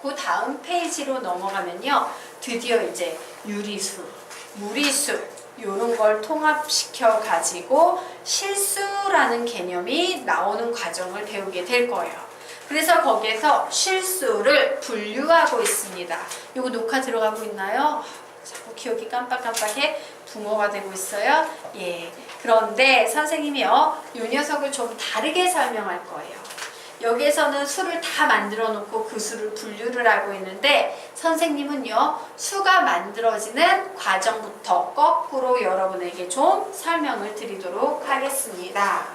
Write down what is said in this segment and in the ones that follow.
그 다음 페이지로 넘어가면요. 드디어 이제 유리수, 무리수 이런 걸 통합시켜 가지고 실수라는 개념이 나오는 과정을 배우게 될 거예요. 그래서 거기에서 실수를 분류하고 있습니다. 이거 녹화 들어가고 있나요? 자꾸 기억이 깜빡깜빡해 붕어가 되고 있어요. 예. 그런데 선생님이요, 이 녀석을 좀 다르게 설명할 거예요. 여기에서는 수를 다 만들어 놓고 그 수를 분류를 하고 있는데 선생님은요, 수가 만들어지는 과정부터 거꾸로 여러분에게 좀 설명을 드리도록 하겠습니다.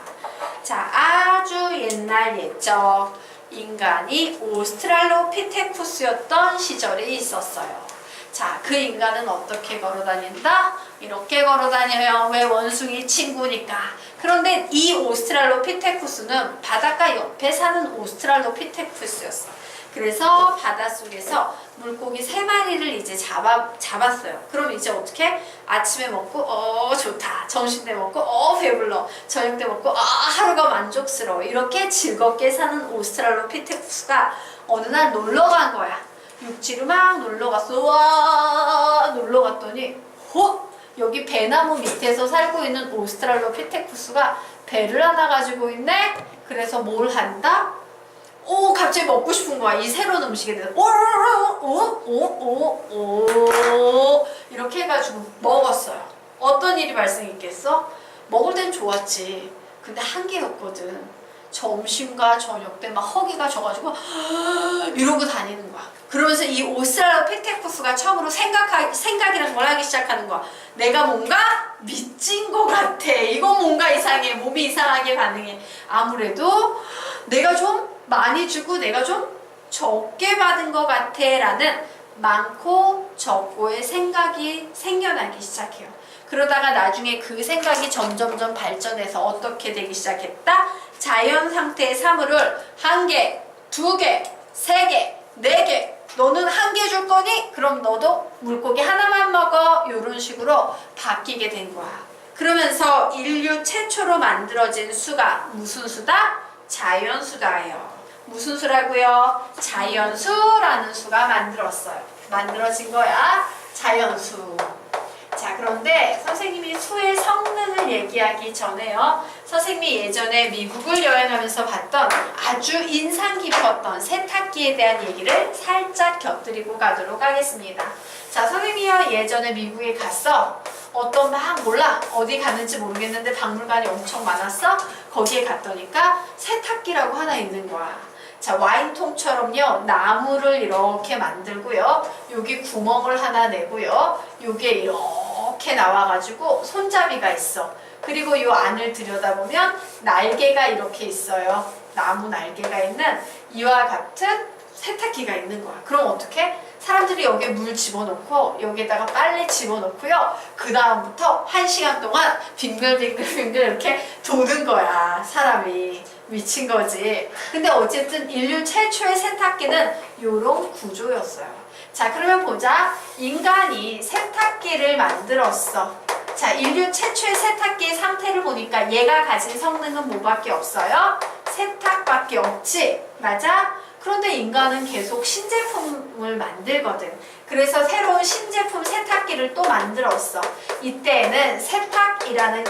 자, 아주 옛날 옛적 인간이 오스트랄로피테쿠스였던 시절이 있었어요. 자, 그 인간은 어떻게 걸어 다닌다? 이렇게 걸어 다녀요. 왜? 원숭이 친구니까. 그런데 이 오스트랄로피테쿠스는 바닷가 옆에 사는 오스트랄로피테쿠스였어. 그래서 바닷속에서 물고기 3마리를 이제 잡았어요. 그럼 이제 어떻게? 아침에 먹고 좋다. 점심 때 먹고 배불러. 저녁 때 먹고 하루가 만족스러워. 이렇게 즐겁게 사는 오스트랄로피테쿠스가 어느 날 놀러 간 거야. 육지로 막 놀러 갔어. 와, 놀러 갔더니 여기 배나무 밑에서 살고 있는 오스트랄로피테쿠스가 배를 하나 가지고 있네. 그래서 뭘 한다? 갑자기 먹고 싶은 거야. 이 새로운 음식에 대해서 이렇게 해가지고 먹었어요. 어떤 일이 발생했겠어? 먹을 땐 좋았지. 근데 한계였거든. 점심과 저녁 때 막 허기가 져가지고 이러고 다니는 거야. 그러면서 이 오스트랄로피테쿠스가 처음으로 생각이라는 걸 하기 시작하는 거야. 내가 뭔가 미친 것 같아. 이거 뭔가 이상해. 몸이 이상하게 반응해. 아무래도 내가 좀 많이 주고 내가 좀 적게 받은 것 같아 라는 많고 적고의 생각이 생겨나기 시작해요. 그러다가 나중에 그 생각이 점점점 발전해서 어떻게 되기 시작했다? 자연 상태의 사물을 1개, 2개, 3개, 4개 너는 1개 줄 거니? 그럼 너도 물고기 하나만 먹어. 이런 식으로 바뀌게 된 거야. 그러면서 인류 최초로 만들어진 수가 무슨 수다? 자연수다예요. 무슨 수라고요? 자연수라는 수가 만들어진 거야. 자연수. 자, 그런데 선생님이 수의 성능을 얘기하기 전에요. 선생님이 예전에 미국을 여행하면서 봤던 아주 인상 깊었던 세탁기에 대한 얘기를 살짝 곁들이고 가도록 하겠습니다. 자, 선생님이요, 예전에 미국에 갔어. 몰라. 어디 갔는지 모르겠는데 박물관이 엄청 많았어. 거기에 갔더니까 세탁기라고 하나 있는 거야. 자, 와인통처럼요, 나무를 이렇게 만들고요, 여기 구멍을 하나 내고요, 요게 이렇게 나와가지고 손잡이가 있어. 그리고 요 안을 들여다보면 날개가 이렇게 있어요. 나무 날개가 있는 이와 같은 세탁기가 있는 거야. 그럼 어떻게? 사람들이 여기에 물 집어넣고 여기에다가 빨래 집어넣고요, 그 다음부터 1시간 동안 빙글빙글 이렇게 도는 거야. 사람이 미친 거지. 근데 어쨌든 인류 최초의 세탁기는 요런 구조였어요. 자, 그러면 보자. 인간이 세탁기를 만들었어. 자, 인류 최초의 세탁기의 상태를 보니까 얘가 가진 성능은 뭐밖에 없어요? 세탁밖에 없지. 맞아? 그런데 인간은 계속 신제품을 만들거든. 그래서 새로운 신제품 세탁기를 또 만들었어. 이때에는 세탁이라는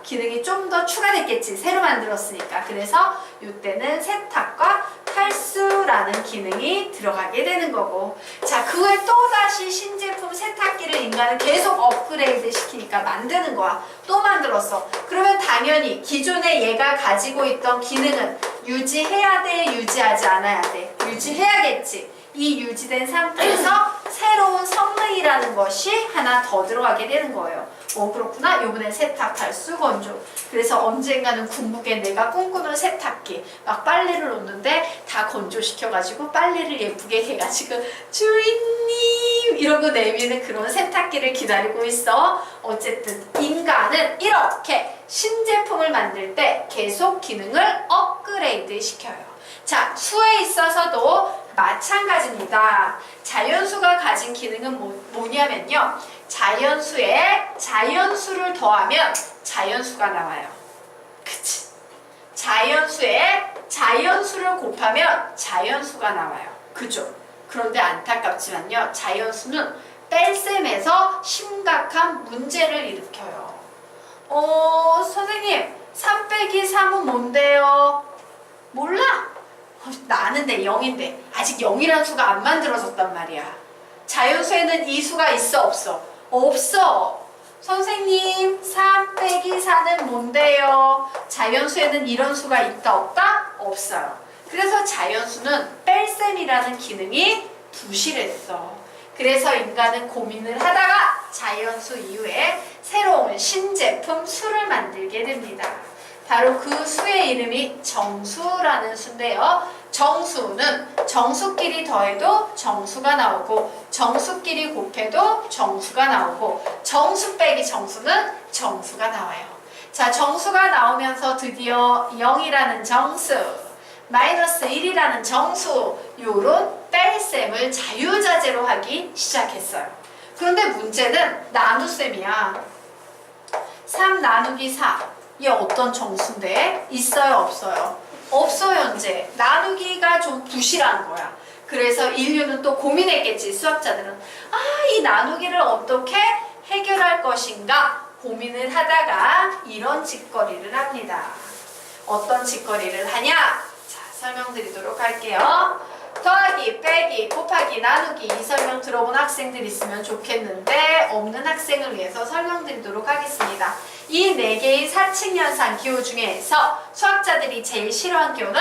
기능이 좀 더 추가됐겠지. 새로 만들었으니까. 그래서 이때는 세탁과 탈수라는 기능이 들어가게 되는 거고. 자, 그 후에 또다시 신제품 세탁기를 인간은 계속 업그레이드 시키니까 만드는 거야. 또 만들었어. 그러면 당연히 기존에 얘가 가지고 있던 기능은 유지해야 돼? 유지하지 않아야 돼? 유지해야겠지. 이 유지된 상태에서 새로운 성능이라는 것이 하나 더 들어가게 되는 거예요. 그렇구나. 요번엔 세탁, 탈수, 건조. 그래서 언젠가는 궁극에 내가 꿈꾸는 세탁기, 막 빨래를 놓는데 다 건조시켜가지고 빨래를 예쁘게 해가지고 주인님 이러고 내미는 그런 세탁기를 기다리고 있어. 어쨌든 인간은 이렇게 신제품을 만들 때 계속 기능을 업그레이드 시켜요. 자, 수에 있어서도 마찬가지입니다. 자연수가 가진 기능은 뭐냐면요, 자연수에 자연수를 더하면 자연수가 나와요. 그치? 자연수에 자연수를 곱하면 자연수가 나와요. 그죠? 그런데 안타깝지만요. 자연수는 뺄셈에서 심각한 문제를 일으켜요. 선생님 3 빼기 3은 뭔데요? 몰라? 나 아는데 0인데 아직 0이라는 수가 안 만들어졌단 말이야. 자연수에는 이 수가 있어 없어? 없어. 선생님 3 빼기 4는 뭔데요? 자연수에는 이런 수가 있다 없다? 없어요. 그래서 자연수는 뺄셈이라는 기능이 부실했어. 그래서 인간은 고민을 하다가 자연수 이후에 새로운 신제품 수를 만들게 됩니다. 바로 그 수의 이름이 정수라는 수인데요. 정수는 정수끼리 더해도 정수가 나오고 정수끼리 곱해도 정수가 나오고 정수 빼기 정수는 정수가 나와요. 자, 정수가 나오면서 드디어 0이라는 정수, 마이너스 1이라는 정수, 요런 뺄셈을 자유자재로 하기 시작했어요. 그런데 문제는 나눗셈이야. 3 나누기 4. 이게 어떤 정수인데? 있어요 없어요? 없어요. 현재 나누기가 좀 부실한 거야. 그래서 인류는 또 고민했겠지. 수학자들은 이 나누기를 어떻게 해결할 것인가 고민을 하다가 이런 짓거리를 합니다. 어떤 짓거리를 하냐? 자, 설명드리도록 할게요. 더하기, 빼기, 곱하기, 나누기 이 설명 들어본 학생들 있으면 좋겠는데 없는 학생을 위해서 설명드리도록 하겠습니다. 이 4개의 사칙연산 기호 중에서 수학자들이 제일 싫어한 기호는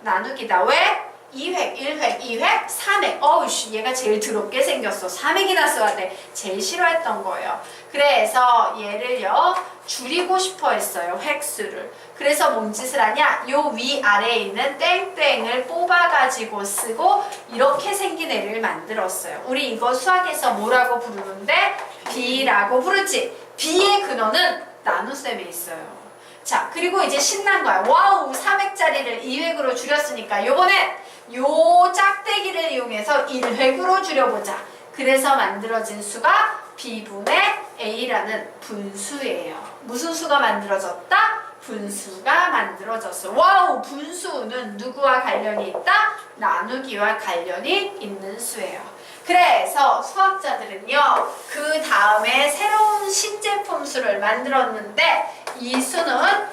나누기다. 왜? 2획, 1획, 2획, 3획. 어우씨, 얘가 제일 더럽게 생겼어. 3획이나 써야 돼. 제일 싫어했던 거예요. 그래서 얘를요 줄이고 싶어 했어요. 획수를. 그래서 뭔 짓을 하냐? 요 위아래에 있는 땡땡을 뽑아가지고 쓰고 이렇게 생긴 애를 만들었어요. 우리 이거 수학에서 뭐라고 부르는데? B라고 부르지. B의 근원은 나눗셈에 있어요. 자, 그리고 이제 신난 거야. 와우, 3획짜리를 2획으로 줄였으니까 요번엔 요 짝대기를 이용해서 1획으로 줄여보자. 그래서 만들어진 수가 B분의 A라는 분수예요. 무슨 수가 만들어졌다? 분수가 만들어졌어. 와우, 분수는 누구와 관련이 있다? 나누기와 관련이 있는 수예요. 그래서 수학자들은요, 그 다음에 새로운 신제품 수를 만들었는데 이 수는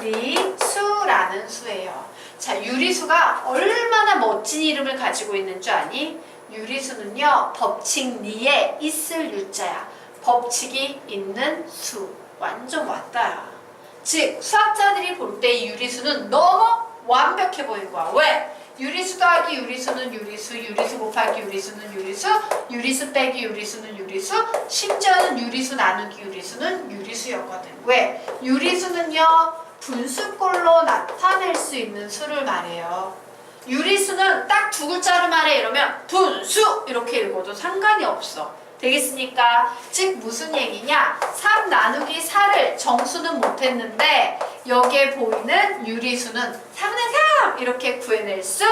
유리수라는 수예요. 자, 유리수가 얼마나 멋진 이름을 가지고 있는 줄 아니? 유리수는요, 법칙 리에 있을 유자야. 법칙이 있는 수. 완전 왔다야. 즉, 수학자들이 볼 때 이 유리수는 너무 완벽해 보인 거야. 왜? 유리수 더하기 유리수는 유리수, 유리수 곱하기 유리수는 유리수, 유리수 빼기 유리수는 유리수, 심지어는 유리수 나누기 유리수는 유리수였거든. 왜? 유리수는요, 분수꼴로 나타낼 수 있는 수를 말해요. 유리수는 딱 2글자로 말해 이러면 분수! 이렇게 읽어도 상관이 없어. 되겠습니까? 즉 무슨 얘기냐? 3 나누기 4를 정수는 못했는데 여기에 보이는 유리수는 3분의 3! 이렇게 구해낼 수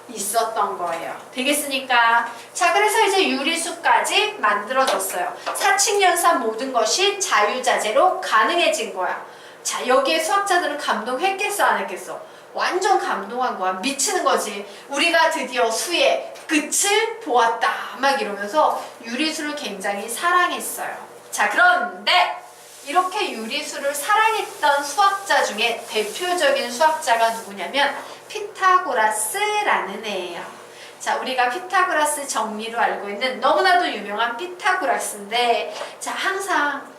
있었던 거예요. 되겠습니까? 자, 그래서 이제 유리수까지 만들어졌어요. 사칙연산 모든 것이 자유자재로 가능해진 거야. 자, 여기에 수학자들은 감동했겠어 안 했겠어? 완전 감동한 거야. 미치는 거지. 우리가 드디어 수의 끝을 보았다. 막 이러면서 유리수를 굉장히 사랑했어요. 자, 그런데 이렇게 유리수를 사랑했던 수학자 중에 대표적인 수학자가 누구냐면 피타고라스라는 애예요. 자, 우리가 피타고라스 정리로 알고 있는 너무나도 유명한 피타고라스인데, 자, 항상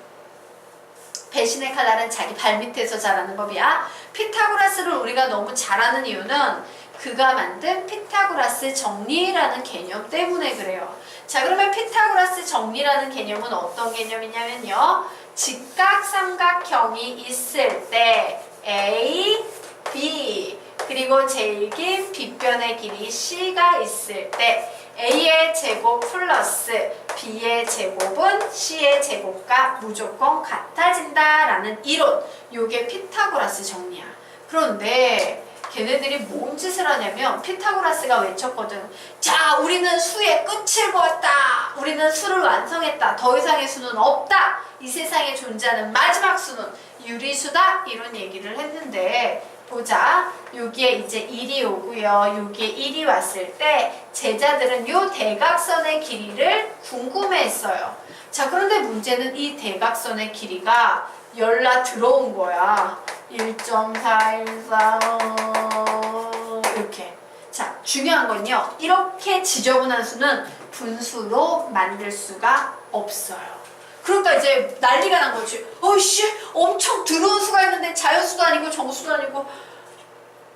배신의 칼날은 자기 발밑에서 자라는 법이야. 피타고라스를 우리가 너무 잘 아는 이유는 그가 만든 피타고라스 정리라는 개념 때문에 그래요. 자, 그러면 피타고라스 정리라는 개념은 어떤 개념이냐면요, 직각삼각형이 있을 때 A, B 그리고 제일 긴 빗변의 길이 C가 있을 때 A의 제곱 플러스 B의 제곱은 C의 제곱과 무조건 같아진다 라는 이론. 요게 피타고라스 정리야. 그런데 걔네들이 뭔 짓을 하냐면 피타고라스가 외쳤거든. 자, 우리는 수의 끝을 보았다. 우리는 수를 완성했다. 더 이상의 수는 없다. 이 세상에 존재하는 마지막 수는 유리수다. 이런 얘기를 했는데 보자. 여기에 이제 1이 오고요. 여기에 1이 왔을 때 제자들은 요 대각선의 길이를 궁금해했어요. 자, 그런데 문제는 이 대각선의 길이가 열라 들어온 거야. 1.414 이렇게. 자, 중요한 건요. 이렇게 지저분한 수는 분수로 만들 수가 없어요. 그러니까 이제 난리가 난 거지. 어이씨, 엄청 들어온 수가 있는데 자연수도 아니고 정수도 아니고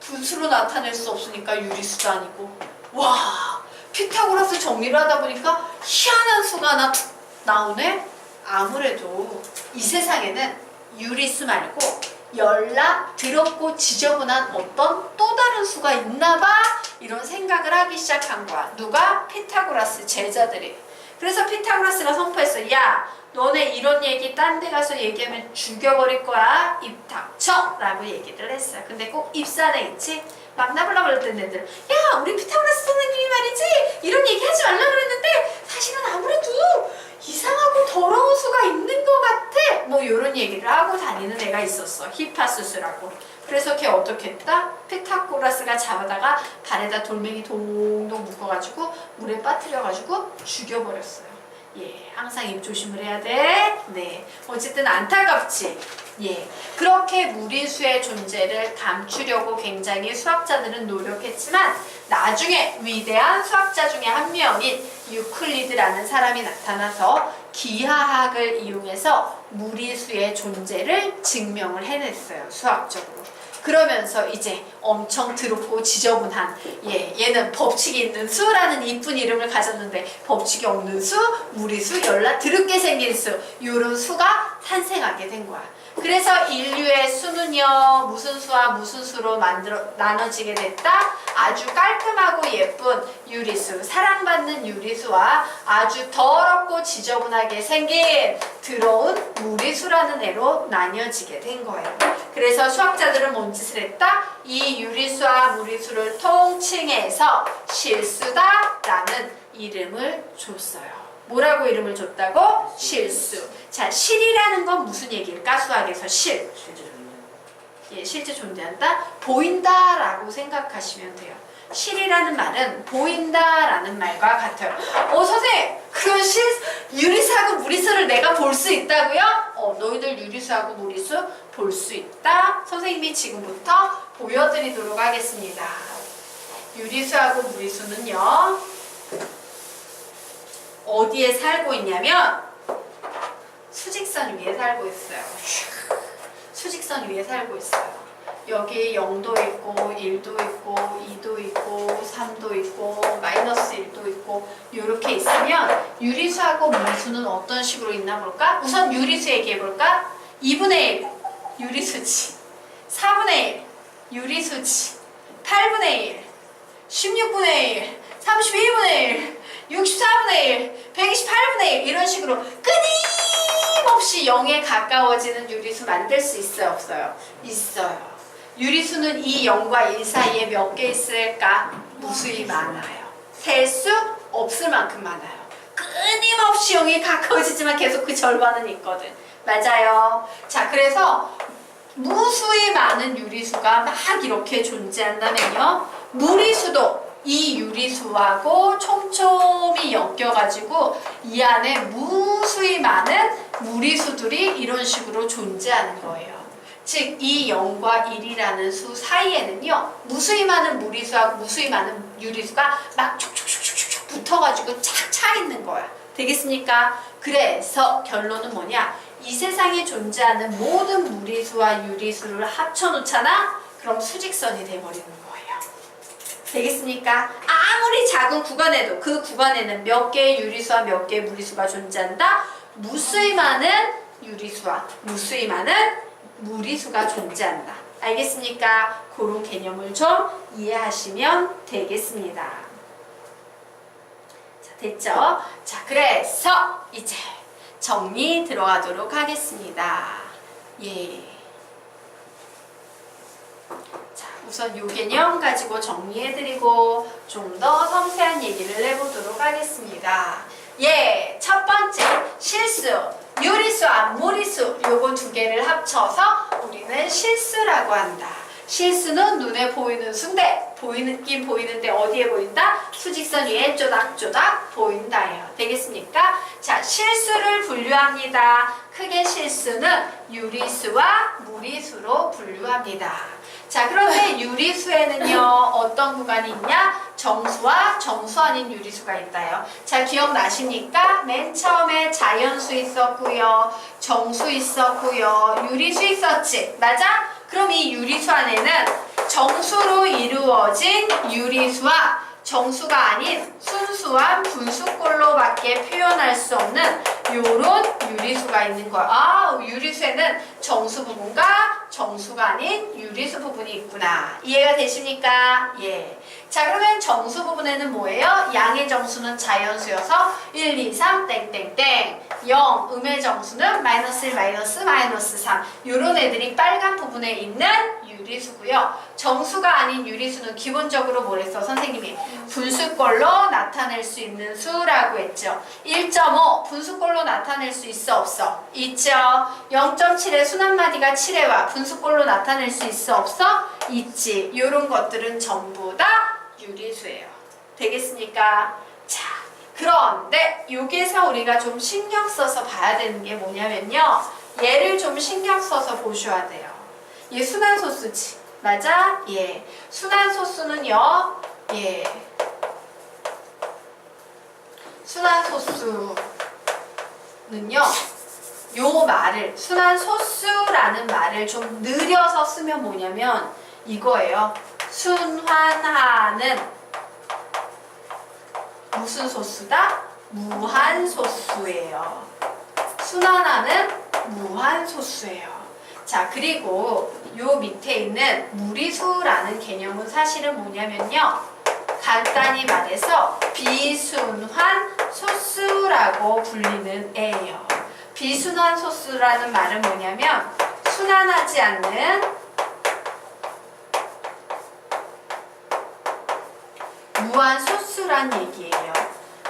분수로 나타낼 수 없으니까 유리수도 아니고. 와, 피타고라스 정리를 하다 보니까 희한한 수가 하나 툭 나오네? 아무래도 이 세상에는 유리수 말고 열나 더럽고 지저분한 어떤 또 다른 수가 있나봐, 이런 생각을 하기 시작한 거야. 누가? 피타고라스 제자들이. 그래서 피타고라스가 선포했어. 야, 너네 이런 얘기 딴 데 가서 얘기하면 죽여버릴 거야. 입 닥쳐! 라고 얘기를 했어요. 근데 꼭 입산에 있지? 막 나불나불 그랬던 애들, 야, 우리 피타고라스 선생님이 말이지 이런 얘기 하지 말라 그랬는데 사실은 아무래도 이상하고 더러운 수가 있는 것 같아, 뭐 이런 얘기를 하고 다니는 애가 있었어. 히파수스라고. 그래서 걔 어떻게 했다? 피타고라스가 잡아다가 발에다 돌멩이 동동 묶어가지고 물에 빠뜨려가지고 죽여버렸어요. 예, 항상 입 조심을 해야 돼. 네, 어쨌든 안타깝지. 예, 그렇게 무리수의 존재를 감추려고 굉장히 수학자들은 노력했지만 나중에 위대한 수학자 중에 한 명인 유클리드라는 사람이 나타나서 기하학을 이용해서 무리수의 존재를 증명을 해냈어요, 수학적으로. 그러면서 이제 엄청 더럽고 지저분한, 얘는 법칙이 있는 수라는 이쁜 이름을 가졌는데 법칙이 없는 수, 무리수, 열나 더럽게 생긴 수, 이런 수가 탄생하게 된 거야. 그래서 인류의 수는요, 무슨 수와 무슨 수로 나눠지게 됐다? 아주 깔끔하고 예쁜 유리수, 사랑받는 유리수와 아주 더럽고 지저분하게 생긴 더러운 무리수라는 애로 나뉘어지게 된 거예요. 그래서 수학자들은 뭔 짓을 했다? 이 유리수와 무리수를 통칭해서 실수다라는 이름을 줬어요. 뭐라고 이름을 줬다고? 실수. 자, 실이라는 건 무슨 얘기일까? 수학에서 실. 예, 실제 존재한다? 보인다라고 생각하시면 돼요. 실이라는 말은 보인다라는 말과 같아요. 선생님, 그럼 유리수하고 무리수를 내가 볼 수 있다고요? 너희들 유리수하고 무리수 볼 수 있다. 선생님이 지금부터 보여드리도록 하겠습니다. 유리수하고 무리수는요, 어디에 살고 있냐면 수직선 위에 살고 있어요. 수직선 위에 살고 있어요. 여기 0도 있고 1도 있고 2도 있고 3도 있고 마이너스 1도 있고 이렇게 있으면 유리수하고 무리수는 어떤 식으로 있나 볼까? 우선 유리수 얘기해 볼까? 2분의 1 유리수지, 4분의 1 유리수지, 8분의 1 16분의 1 32분의 1 64분의 1 128분의 1 이런 식으로 끊임없이 0에 가까워지는 유리수 만들 수 있어요, 없어요? 있어요. 유리수는 이 0과 1 사이에 몇 개 있을까? 무수히 많아요. 셀 수 없을 만큼 많아요. 끊임없이 0에 가까워지지만 계속 그 절반은 있거든. 맞아요. 자, 그래서 무수히 많은 유리수가 막 이렇게 존재한다면요, 무리수도 이 유리수하고 촘촘히 엮여가지고 이 안에 무수히 많은 무리수들이 이런 식으로 존재하는 거예요. 즉, 이 0과 1이라는 수 사이에는요, 무수히 많은 무리수하고 무수히 많은 유리수가 막 촉촉촉촉촉 붙어가지고 착 차 있는 거야. 되겠습니까? 그래서 결론은 뭐냐? 이 세상에 존재하는 모든 무리수와 유리수를 합쳐놓잖아? 그럼 수직선이 돼버리는 거예요. 되겠습니까? 아무리 작은 구간에도 그 구간에는 몇 개의 유리수와 몇 개의 무리수가 존재한다? 무수히 많은 유리수와 무수히 많은 무리수가 존재한다. 알겠습니까? 그런 개념을 좀 이해하시면 되겠습니다. 자, 됐죠? 자, 그래서 이제 정리 들어가도록 하겠습니다. 예. 자, 우선 이 개념 가지고 정리해드리고 좀 더 섬세한 얘기를 해보도록 하겠습니다. 예, 첫 번째, 실수, 유리수와 무리수 요거 두 개를 합쳐서 우리는 실수라고 한다. 실수는 눈에 보이는 수인데 보이긴 보이는데 어디에 보인다? 수직선 위에 쪼닥쪼닥 보인다예요. 되겠습니까? 자, 실수를 분류합니다. 크게 실수는 유리수와 무리수로 분류합니다. 자, 그런데 유리수에는요 어떤 구간이 있냐? 정수와 정수 아닌 유리수가 있다요. 자, 기억나십니까? 맨 처음에 자연수 있었고요, 정수 있었고요, 유리수 있었지, 맞아? 그럼 이 유리수 안에는 정수로 이루어진 유리수와 정수가 아닌 순수한 분수꼴로밖에 표현할 수 없는 요런 유리수가 있는 거야. 아, 유리수에는 정수 부분과 정수가 아닌 유리수 부분이 있구나. 이해가 되십니까? 예. 자, 그러면 정수 부분에는 뭐예요? 양의 정수는 자연수여서 1, 2, 3, 땡땡땡. 0, 음의 정수는 마이너스 1, 마이너스 3. 요런 애들이 빨간 부분에 있는 유리수고요. 정수가 아닌 유리수는 기본적으로 뭐랬어? 선생님이 분수꼴로 나타낼 수 있는 수라고 했죠. 1.5 분수꼴로 나타낼 수 있어 없어? 있죠. 0.7의 순한마디가 7회와 분수꼴로 나타낼 수 있어 없어? 있지. 요런 것들은 전부 다 유리수예요. 되겠습니까? 자, 그런데 여기에서 우리가 좀 신경 써서 봐야 되는 게 뭐냐면요, 얘를 좀 신경 써서 보셔야 돼요. 얘 순환소수지, 맞아? 예. 순환소수는요, 예. 순환소수는요, 요 말을, 순환소수라는 말을 좀 느려서 쓰면 뭐냐면 이거예요. 순환하는 무슨 소수다? 무한소수예요. 순환하는 무한소수예요. 자, 그리고 요 밑에 있는 무리수라는 개념은 사실은 뭐냐면요, 간단히 말해서 비순환 소수라고 불리는 애예요. 비순환 소수라는 말은 뭐냐면 순환하지 않는 무한소수란 얘기예요.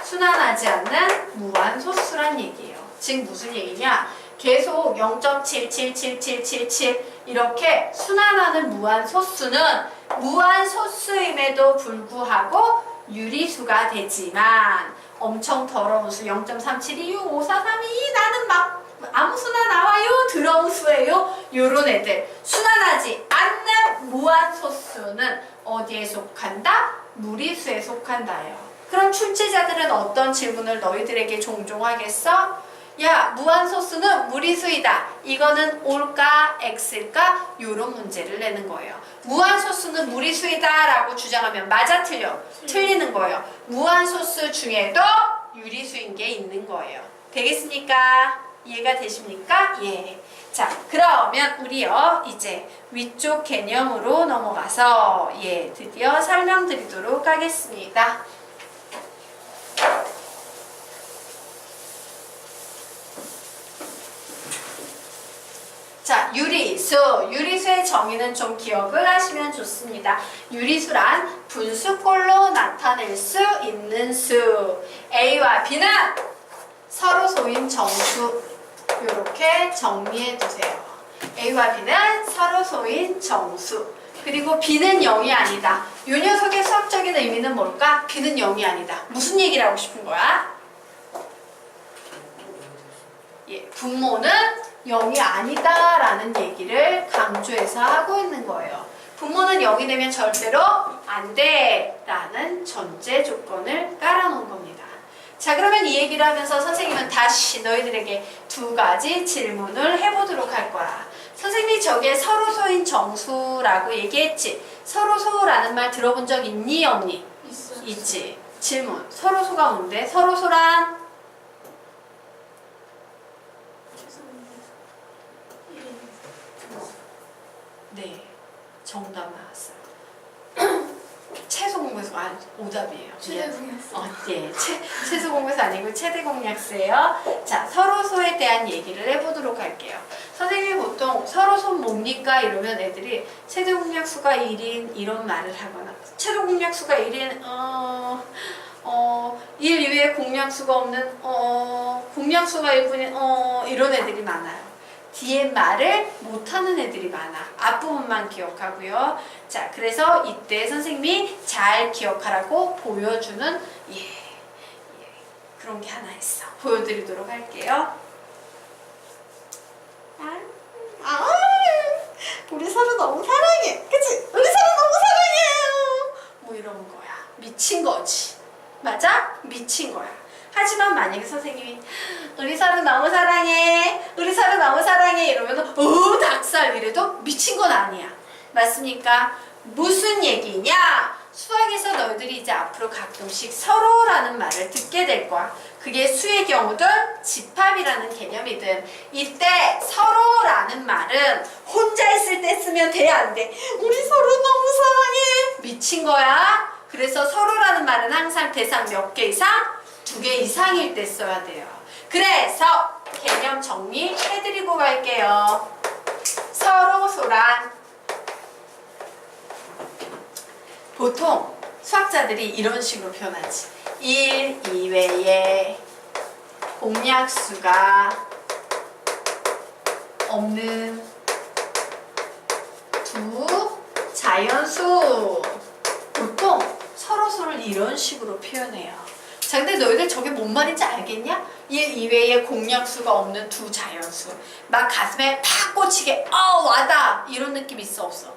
순환하지 않는 무한소수란 얘기예요. 즉 무슨 얘기냐? 계속 0.7777777 이렇게 순환하는 무한소수는 무한소수임에도 불구하고 유리수가 되지만 엄청 더러운 수 0.372654322 나는 막 아무 수나 나와요, 더러운 수예요, 요런 애들 순환하지 않는 무한소수는 어디에 속한다? 무리수에 속한다요. 그럼 출제자들은 어떤 질문을 너희들에게 종종 하겠어? 야, 무한소수는 무리수이다. 이거는 O일까 X일까? 요런 문제를 내는 거예요. 무한소수는 무리수이다 라고 주장하면 맞아 틀려? 틀리는 거예요. 무한소수 중에도 유리수인 게 있는 거예요. 되겠습니까? 이해가 되십니까? 예. 자, 그러면 우리요 이제 위쪽 개념으로 넘어가서 예, 드디어 설명드리도록 하겠습니다. 자, 유리수의 정의는 좀 기억을 하시면 좋습니다. 유리수란 분수꼴로 나타낼 수 있는 수. A와 B는 서로 소인 정수. 이렇게 정리해 두세요. A와 B는 서로 소인 정수. 그리고 B는 0이 아니다. 이 녀석의 수학적인 의미는 뭘까? B는 0이 아니다. 무슨 얘기를 하고 싶은 거야? 예, 분모는 0이 아니다 라는 얘기를 강조해서 하고 있는 거예요. 분모는 0이 되면 절대로 안 돼 라는 전제 조건을 깔아놓은 겁니다. 자, 그러면 이 얘기를 하면서 선생님은 다시 너희들에게 두 가지 질문을 해보도록 할 거야. 선생님이 저게 서로소인 정수라고 얘기했지? 서로소라는 말 들어본 적 있니 없니? 있지. 질문. 서로소가 뭔데? 서로소란? 네, 정답 나왔어요. 최소 공배수 오답이에요. 최대 공약수. 예, 최소 공배수 아니고 최대 공약수예요. 자, 서로소에 대한 얘기를 해보도록 할게요. 선생님이 보통 서로소 뭡니까? 이러면 애들이 최대 공약수가 1인 이런 말을 하거나 최소 공약수가 1인 1 이외에 공약수가 없는 공약수가 1분인 이런 애들이 많아요. 뒤에 말을 못하는 애들이 많아. 앞부분만 기억하고요. 자, 그래서 이때 선생님이 잘 기억하라고 보여주는 그런 게 하나 있어. 보여드리도록 할게요. 우리 서로 너무 사랑해. 그치? 우리 서로 너무 사랑해요. 뭐 이런 거야. 미친 거지. 맞아? 미친 거야. 하지만 만약에 선생님이 우리 서로 너무 사랑해. 우리 서로 너무 사랑해. 이러면 닭살 이래도 미친 건 아니야. 맞습니까? 무슨 얘기냐? 수학에서 너희들이 이제 앞으로 가끔씩 서로라는 말을 듣게 될 거야. 그게 수의 경우든 집합이라는 개념이든 이때 서로라는 말은 혼자 있을 때 쓰면 돼, 안 돼? 우리 서로 너무 사랑해. 미친 거야. 그래서 서로라는 말은 항상 대상 몇 개 이상? 2개 이상일 때 써야 돼요. 그래서 개념 정리해드리고 갈게요. 서로소란 보통 수학자들이 이런 식으로 표현하지. 1 이외에 공약수가 없는 두 자연수. 보통 서로서를 이런 식으로 표현해요. 자, 근데 너희들 저게 뭔 말인지 알겠냐? 1 이외에 공약수가 없는 두 자연수. 막 가슴에 팍 꽂히게 와다 이런 느낌 있어 없어?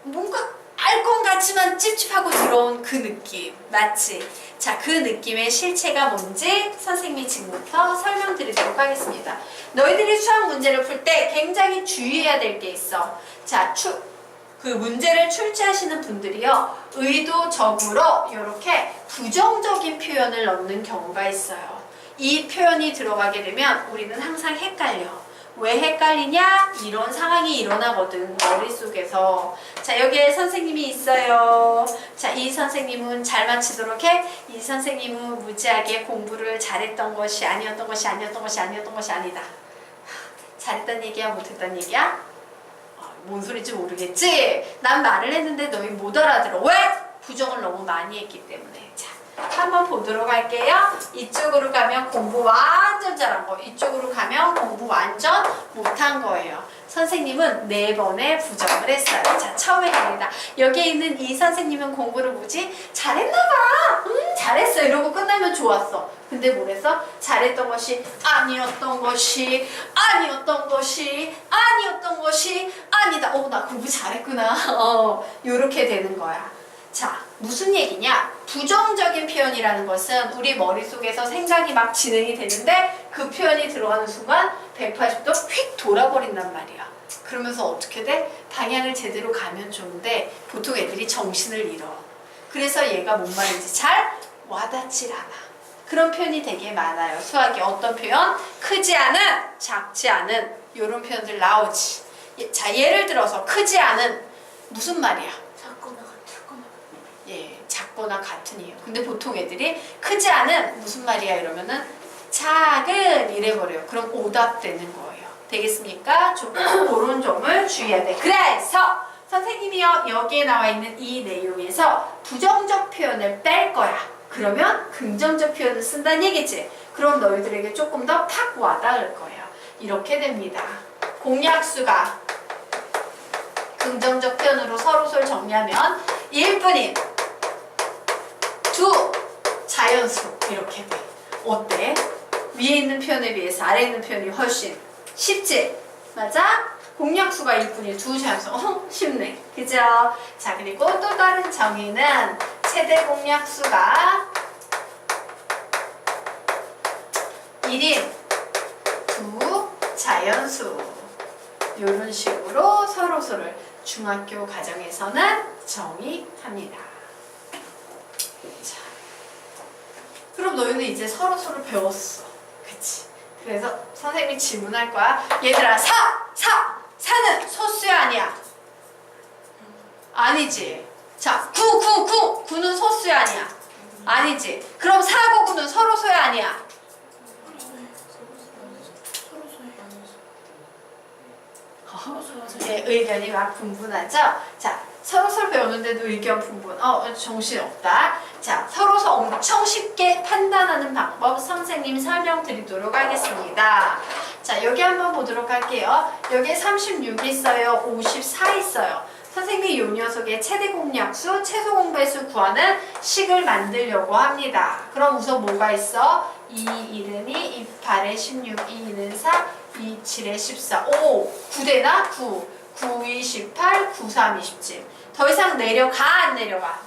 뭔가 알 것 같지만 찝찝하고 들어온 그 느낌 맞지? 자, 그 느낌의 실체가 뭔지 선생님이 지금부터 설명드리도록 하겠습니다. 너희들이 수학 문제를 풀 때 굉장히 주의해야 될 게 있어. 자, 그 문제를 출제하시는 분들이요, 의도적으로 이렇게 부정적인 표현을 넣는 경우가 있어요. 이 표현이 들어가게 되면 우리는 항상 헷갈려. 왜 헷갈리냐? 이런 상황이 일어나거든, 머릿속에서. 자, 여기에 선생님이 있어요. 자, 이 선생님은 잘 맞히도록 해. 이 선생님은 무지하게 공부를 잘했던 것이 아니었던 것이 아니었던 것이 아니었던 것이 아니다. 잘했단 얘기야, 못했단 얘기야? 뭔 소리인지 모르겠지? 난 말을 했는데 너희 못 알아들어. 왜? 부정을 너무 많이 했기 때문에. 자, 한번 보도록 할게요. 이쪽으로 가면 공부 완전 잘한 거, 이쪽으로 가면 공부 완전 못한 거예요. 선생님은 4번의 부정을 했어요. 자, 처음에 갑니다. 여기에 있는 이 선생님은 공부를 뭐지? 잘했나봐. 잘했어. 이러고 끝나면 좋았어. 근데 뭐랬어? 잘했던 것이 아니었던 것이 아니었던 것이 아니었던 것이 아니다. 나 공부 잘했구나. 요렇게 되는 거야. 자, 무슨 얘기냐? 부정적인 표현이라는 것은 우리 머릿속에서 생각이 막 진행이 되는데 그 표현이 들어가는 순간 180도 휙 돌아버린단 말이야. 그러면서 어떻게 돼? 방향을 제대로 가면 좋은데 보통 애들이 정신을 잃어. 그래서 얘가 뭔 말인지 잘 와닿질 않아. 그런 표현이 되게 많아요. 수학에 어떤 표현? 크지 않은, 작지 않은 이런 표현들 나오지. 자, 예를 들어서 크지 않은 무슨 말이야? 작거나 같은이에요. 근데 보통 애들이 크지 않은 무슨 말이야 이러면은 작은 이래버려요. 그럼 오답되는 거예요. 되겠습니까? 좀 그런 점을 주의해야 돼. 그래서 선생님이요, 여기에 나와 있는 이 내용에서 부정적 표현을 뺄 거야. 그러면 긍정적 표현을 쓴다는 얘기지. 그럼 너희들에게 조금 더 팍 와닿을 거예요. 이렇게 됩니다. 공약수가 긍정적 표현으로 서로를 정리하면 1분인 두 자연수 이렇게 돼. 어때? 위에 있는 표현에 비해서 아래에 있는 표현이 훨씬 쉽지? 맞아? 공약수가 1분인 두 자연수. 쉽네. 그죠? 자, 그리고 또 다른 정의는 최대 공약수가 1인 두 자연수. 이런 식으로 서로를 중학교 과정에서는 정의합니다. 자, 그럼 너희는 이제 서로를 배웠어. 그치? 그래서 선생님이 질문할 거야. 얘들아, 사는 소수야 아니야? 아니지. 자, 9는 소수야 아니야? 아니지. 그럼 4고 9는 서로소야 아니야? 네, 의견이 막 분분하죠? 자, 서로서로 배우는데도 의견 분분. 정신없다. 자, 서로서 엄청 쉽게 판단 판단하는 방법 선생님 설명드리도록 하겠습니다. 자, 여기 한번 보도록 할게요. 여기에 36 있어요. 54 있어요. 선생님이 이 녀석의 최대 공약수, 최소 공배수 구하는 식을 만들려고 합니다. 그럼 우선 뭐가 있어? 2, 1은 2, 2, 8에 16, 2, 2는 4, 2, 7에 14. 오! 9되나? 9. 9, 2, 18, 9, 3, 27. 더 이상 내려가, 안 내려가?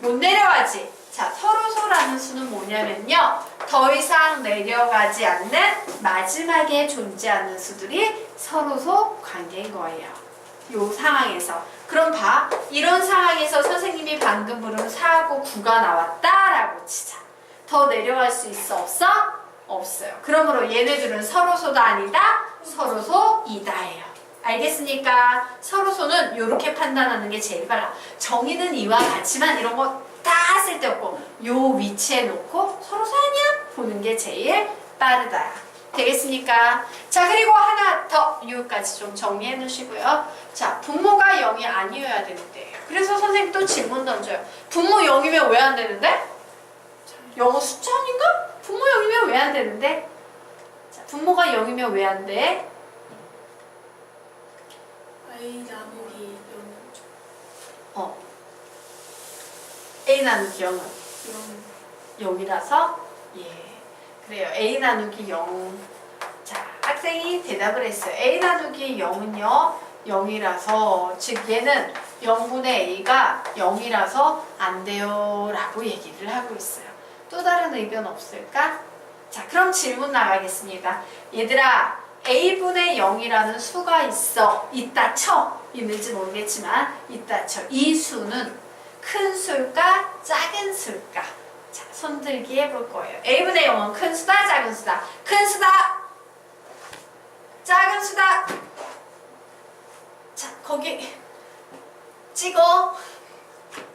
못 내려가지? 자, 서로소라는 수는 뭐냐면요. 더 이상 내려가지 않는 마지막에 존재하는 수들이 서로소 관계인 거예요. 요 상황에서. 그럼 봐. 이런 상황에서 선생님이 방금 부른 4하고 9가 나왔다라고 치자. 더 내려갈 수 있어? 없어? 없어요. 그러므로 얘네들은 서로소다 아니다? 서로소이다예요. 알겠습니까? 서로소는 이렇게 판단하는 게 제일 빨라. 정의는 이와 같지만 이런 거 다 쓸데없고 요 위치에 놓고 서로소 아니야? 보는 게 제일 빠르다. 되겠습니까? 자, 그리고 하나 더 이유까지 좀 정리해 놓으시고요. 자, 분모가 0이 아니어야 되는데 그래서 선생님 또 질문 던져요. 분모 0이면 왜 안 되는데? 영어 숫자 아닌가? 분모 0이면 왜 안 되는데? 자, 분모가 0이면 왜 안 돼? A 나누기 0. A 나누기 0은 0이라서 예, 그래요. A 나누기 0. 자, 학생이 대답을 했어요. A 나누기 0은요 0이라서 즉 얘는 0분의 A가 0이라서 안 돼요 라고 얘기를 하고 있어요. 또 다른 의견 없을까? 자, 그럼 질문 나가겠습니다. 얘들아, A분의 0이라는 수가 있다 쳐. 있는지 모르겠지만 있다 쳐. 이 수는 큰 수일까? 작은 수일까? 자, 손들기 해볼 거예요. A분의 0은 큰 수다? 작은 수다? 큰 수다! 작은 수다! 자, 거기 찍어.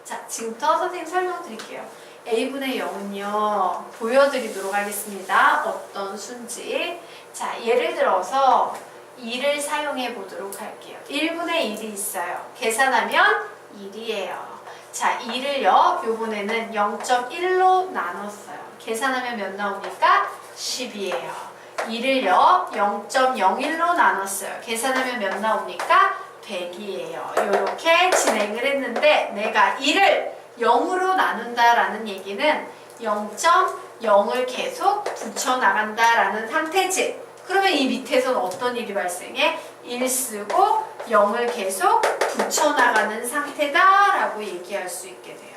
자, 지금부터 선생님 설명드릴게요. A분의 0은요 보여드리도록 하겠습니다. 어떤 수인지. 자, 예를 들어서 2를 사용해 보도록 할게요. 1분의 1이 있어요. 계산하면 1이에요. 자, 2를요 요번에는 0.1로 나눴어요. 계산하면 몇 나옵니까? 10이에요. 2를요 0.01로 나눴어요. 계산하면 몇 나옵니까? 100이에요. 이렇게 진행을 했는데 내가 2를 0으로 나눈다라는 얘기는 0.0을 계속 붙여나간다라는 상태지. 그러면 이 밑에서는 어떤 일이 발생해? 1 쓰고 0을 계속 붙여나가는 상태다라고 얘기할 수 있게 돼요.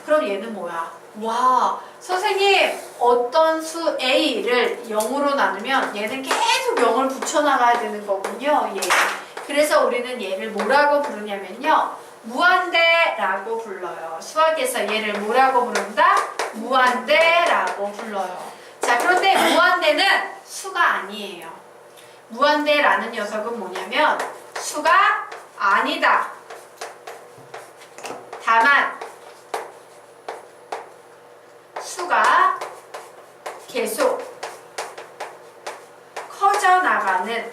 그럼 얘는 뭐야? 와, 선생님 어떤 수 A를 0으로 나누면 얘는 계속 0을 붙여나가야 되는 거군요. 예. 그래서 우리는 얘를 뭐라고 부르냐면요. 무한대라고 불러요. 수학에서 얘를 뭐라고 부른다? 무한대라고 불러요. 자, 그런데 무한대는 수가 아니에요. 무한대라는 녀석은 뭐냐면 수가 아니다. 다만 수가 계속 커져나가는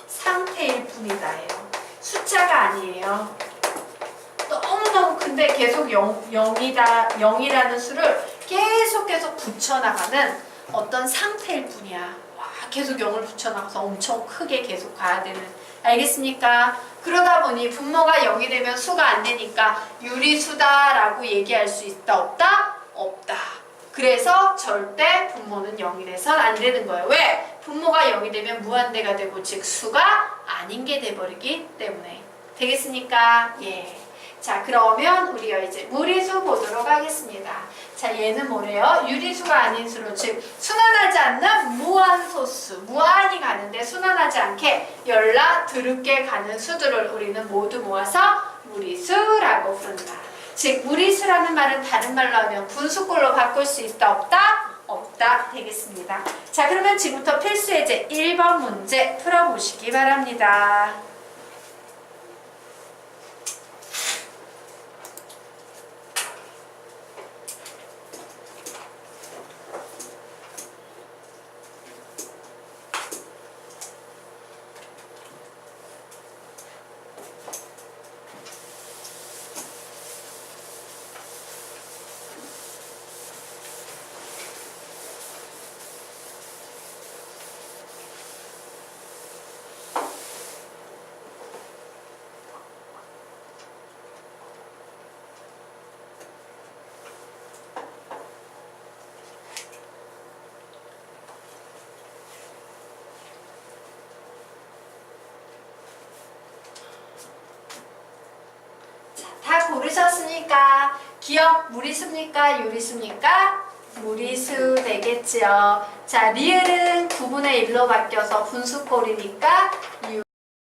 상태일 뿐이다예요. 숫자가 아니에요. 너무너무 큰데 계속 0이라는 수를 계속 붙여나가는 어떤 상태일 뿐이야. 와, 계속 0을 붙여나가서 엄청 크게 계속 가야 되는. 알겠습니까? 그러다 보니 분모가 0이 되면 수가 안 되니까 유리수다라고 얘기할 수 있다 없다? 없다. 그래서 절대 분모는 0이 돼선 안 되는 거예요. 왜? 분모가 0이 되면 무한대가 되고 즉 수가 아닌 게 돼버리기 때문에. 되겠습니까? 예. 자, 그러면 우리가 이제 무리수 보도록 하겠습니다. 자, 얘는 뭐래요? 유리수가 아닌 수로, 즉 순환하지 않는 무한소수, 무한히 가는데 순환하지 않게 연락 드럽게 가는 수들을 우리는 모두 모아서 무리수라고 부른다. 즉 무리수라는 말은 다른 말로 하면 분수꼴로 바꿀 수 있다 없다? 없다 되겠습니다. 자, 그러면 지금부터 필수예제 1번 문제 풀어보시기 바랍니다. 물으셨으니까 기억 무리수입니까? 유리수입니까? 무리수 되겠지요. 자, 리을은 9분의 1로 바뀌어서 분수꼴이니까